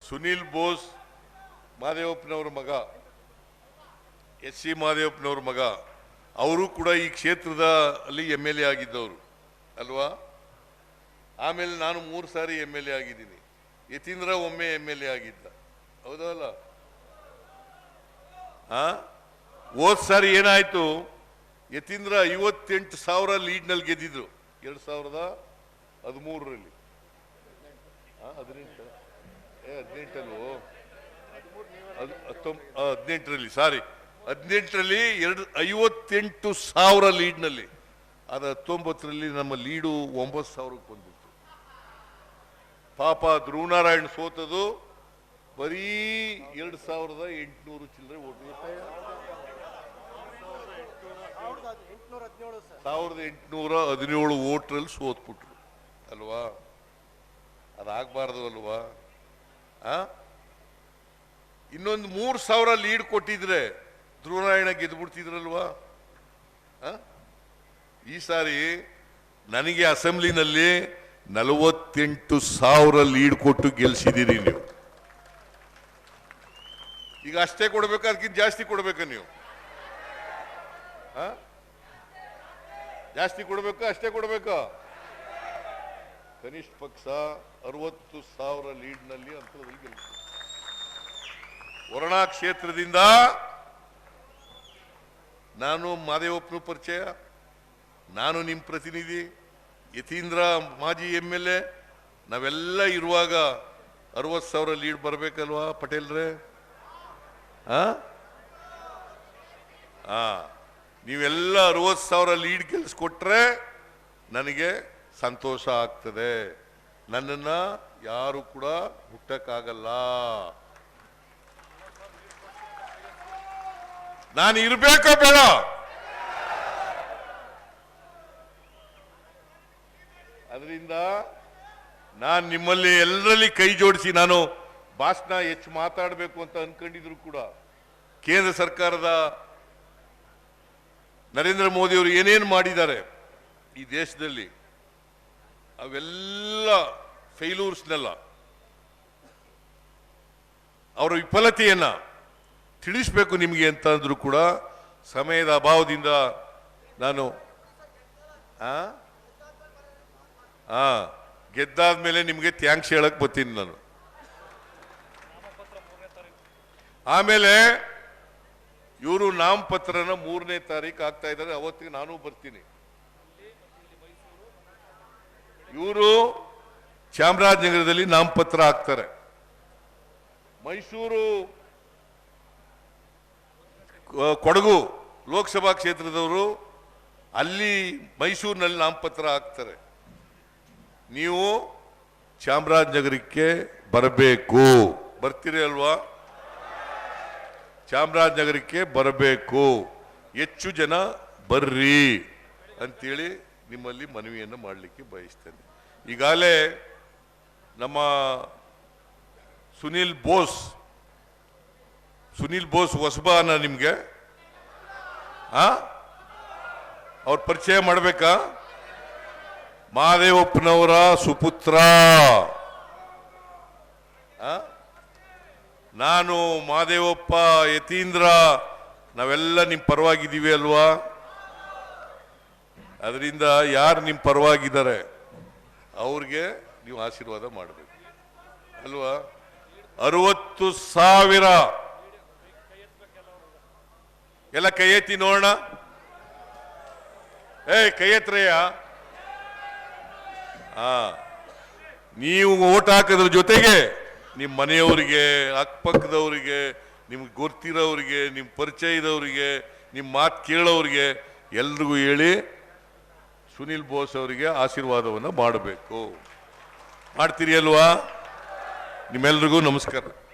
ಸುನೀಲ್ ಬೋಸ್ ಮಾದೇವಪ್ಪನವರ ಮಗ, S C ಮಾದೇವಪ್ಪನವ್ರ ಮಗ. ಅವರು ಕೂಡ ಈ ಕ್ಷೇತ್ರದ ಅಲ್ಲಿ MLA ಆಗಿದ್ದವರು ಅಲ್ವಾ. ಆಮೇಲೆ ನಾನು 3 ಸಾರಿ MLA ಆಗಿದ್ದೀನಿ. ಯತೀಂದ್ರ ಒಮ್ಮೆ MLA ಆಗಿದ್ದ, ಹೌದಲ್ಲ? ಹೋದ್ ಸಾರಿ ಏನಾಯ್ತು, ಯತೀಂದ್ರ 58,000 ಲೀಡ್ನಲ್ಲಿ ಗೆದ್ದಿದ್ರು 2013ರಲ್ಲಿ. 18ರಲ್ಲಿ ಸಾರಿ 18ರಲ್ಲಿ 58,000 ಲೀಡ್ನಲ್ಲಿ. ಅದು 19ರಲ್ಲಿ ನಮ್ಮ ಲೀಡು 9,000ಕ್ಕೆ ಬಂದಿತ್ತು. ಪಾಪ ಧ್ರುವನಾರಾಯಣ್ ಸೋತದು ಬರೀ 2,800 ಚಿಲ್ಲರೆ ಓಟ್, 1,817 ಓಟ್ರಲ್ಲಿ ಸೋತ್ಬಿಟ್ರು ಅಲ್ವಾ. ಅದಾಗಬಾರ್ದು ಅಲ್ವಾ. ಇನ್ನೊಂದು 3,000 ಲೀಡ್ ಕೊಟ್ಟಿದ್ರೆ ಧ್ರುವನಾರಾಯಣ ಗೆದ್ದುಬಿಡ್ತಿದ್ರಲ್ವಾ. ಈ ಸಾರಿ ನನಗೆ ಅಸೆಂಬ್ಲಿನಲ್ಲಿ 48,000 ಲೀಡ್ ಕೊಟ್ಟು ಗೆಲ್ಸಿದ್ದೀರಿ ನೀವು. ಈಗ ಅಷ್ಟೇ ಕೊಡ್ಬೇಕಾ, ಅದಕ್ಕಿಂತ ಜಾಸ್ತಿ ಕೊಡ್ಬೇಕಾ ನೀವು? ಜಾಸ್ತಿ ಕೊಡ್ಬೇಕಾ, ಅಷ್ಟೇ ಕೊಡ್ಬೇಕಾ? ಕನಿಷ್ಠ ಪಕ್ಷ 60,000 ಲೀಡ್ನಲ್ಲಿ ಅಂತರದಲ್ಲಿ ಗೆಲ್ತೀವಿ. ವರುಣಾ ಕ್ಷೇತ್ರದಿಂದ ನಾನು ಮಾದೇವಪ್ಪನ ಪರಿಚಯ, ನಾನು ನಿಮ್ಮ ಪ್ರತಿನಿಧಿ, ಯತೀಂದ್ರ ಮಾಜಿ MLA, ನಾವೆಲ್ಲ ಇರುವಾಗ 60,000 ಲೀಡ್ ಬರಬೇಕಲ್ವಾ ಪಟೇಲ್ರೇ? ನೀವೆಲ್ಲ 60,000 ಲೀಡ್ ಗೆಲ್ಸ್ಕೊಟ್ರೆ ನನಗೆ ಸಂತೋಷ ಆಗ್ತದೆ. ನನ್ನನ್ನ ಯಾರು ಕೂಡ ಮುಟ್ಟಕ್ಕಾಗಲ್ಲ. ನಾನು ಇರ್ಬೇಕೋ ಬೇಡ? ಅದರಿಂದ ನಾನು ನಿಮ್ಮಲ್ಲಿ ಎಲ್ಲರಲ್ಲಿ ಕೈ ಜೋಡಿಸಿ, ನಾನು ಭಾಷಣ ಹೆಚ್ಚು ಮಾತಾಡಬೇಕು ಅಂತ ಅನ್ಕೊಂಡಿದ್ರು ಕೂಡ ಕೇಂದ್ರ ಸರ್ಕಾರದ ನರೇಂದ್ರ ಮೋದಿ ಅವರು ಏನೇನು ಮಾಡಿದ್ದಾರೆ ಈ ದೇಶದಲ್ಲಿ, ಅವೆಲ್ಲ ಫೇಲ್ಯೂರ್ಸ್ನೆಲ್ಲ, ಅವರ ವಿಫಲತೆಯನ್ನ ತಿಳಿಸ್ಬೇಕು ನಿಮಗೆ ಅಂತ ಅಂದ್ರು ಕೂಡ ಸಮಯದ ಅಭಾವದಿಂದ ನಾನು ಗೆದ್ದಾದ್ಮೇಲೆ ನಿಮಗೆ ಥ್ಯಾಂಕ್ಸ್ ಹೇಳಕ್ ಬರ್ತೀನಿ ನಾನು. ಆಮೇಲೆ ಇವರು ನಾಮಪತ್ರನ 3ನೇ ತಾರೀಕು ಆಗ್ತಾ ಇದ್ದಾರೆ, ಅವತ್ತಿಗೆ ನಾನು ಬರ್ತೀನಿ. ಇವರು ಚಾಮರಾಜನಗರದಲ್ಲಿ ನಾಮಪತ್ರ ಹಾಕ್ತಾರೆ. ಮೈಸೂರು ಕೊಡಗು ಲೋಕಸಭಾ ಕ್ಷೇತ್ರದವರು ಅಲ್ಲಿ ಮೈಸೂರಿನಲ್ಲಿ ನಾಮಪತ್ರ ಹಾಕ್ತಾರೆ. ನೀವು ಚಾಮರಾಜನಗರಕ್ಕೆ ಬರಬೇಕು, ಬರ್ತೀರಿ ಅಲ್ವಾ? ಚಾಮರಾಜನಗರಕ್ಕೆ ಬರಬೇಕು, ಹೆಚ್ಚು ಜನ ಬರ್ರಿ ಅಂತೇಳಿ ನಿಮ್ಮಲ್ಲಿ ಮನವಿಯನ್ನು ಮಾಡಲಿಕ್ಕೆ ಬಯಸ್ತೇನೆ. ಈಗಾಗಲೇ ನಮ್ಮ ಸುನೀಲ್ ಬೋಸ್ ಹೊಸಬಾನ ನಿಮ್ಗೆ? ಅವ್ರ ಪರಿಚಯ ಮಾಡಬೇಕಾ? ಮಾದೇವಪ್ಪನವರ ಸುಪುತ್ರ. ನಾನು, ಮಾದೇವಪ್ಪ, ಯತೀಂದ್ರ ನಾವೆಲ್ಲ ನಿಮ್ಮ ಪರವಾಗಿದ್ದೀವಿ ಅಲ್ವಾ? ಅದರಿಂದ ಯಾರು ನಿಮ್ಮ ಪರವಾಗಿದ್ದಾರೆ ಅವ್ರಿಗೆ ನೀವು ಆಶೀರ್ವಾದ ಮಾಡಬೇಕು ಅಲ್ವಾ? 60,000 ಎಲ್ಲ ಕೈ ಎತ್ತಿ ನೋಡೋಣ. ಕೈ ಎತ್ತರಯ್ಯ. ನೀವು ಓಟ್ ಹಾಕೋದ್ರ ಜೊತೆಗೆ ನಿಮ್ಮ ಮನೆಯವರಿಗೆ, ಅಕ್ಕಪಕ್ಕದವರಿಗೆ, ನಿಮ್ಗೆ ಗೊತ್ತಿರೋರಿಗೆ, ನಿಮ್ಮ ಪರಿಚಯದವರಿಗೆ, ನಿಮ್ಮ ಮಾತು ಕೇಳೋರಿಗೆ ಎಲ್ರಿಗೂ ಹೇಳಿ ಸುನೀಲ್ ಬೋಸ್ ಅವರಿಗೆ ಆಶೀರ್ವಾದವನ್ನು ಮಾಡಬೇಕು. ಮಾಡ್ತೀರಿ ಅಲ್ವಾ? ನಿಮ್ಮೆಲ್ರಿಗೂ ನಮಸ್ಕಾರ.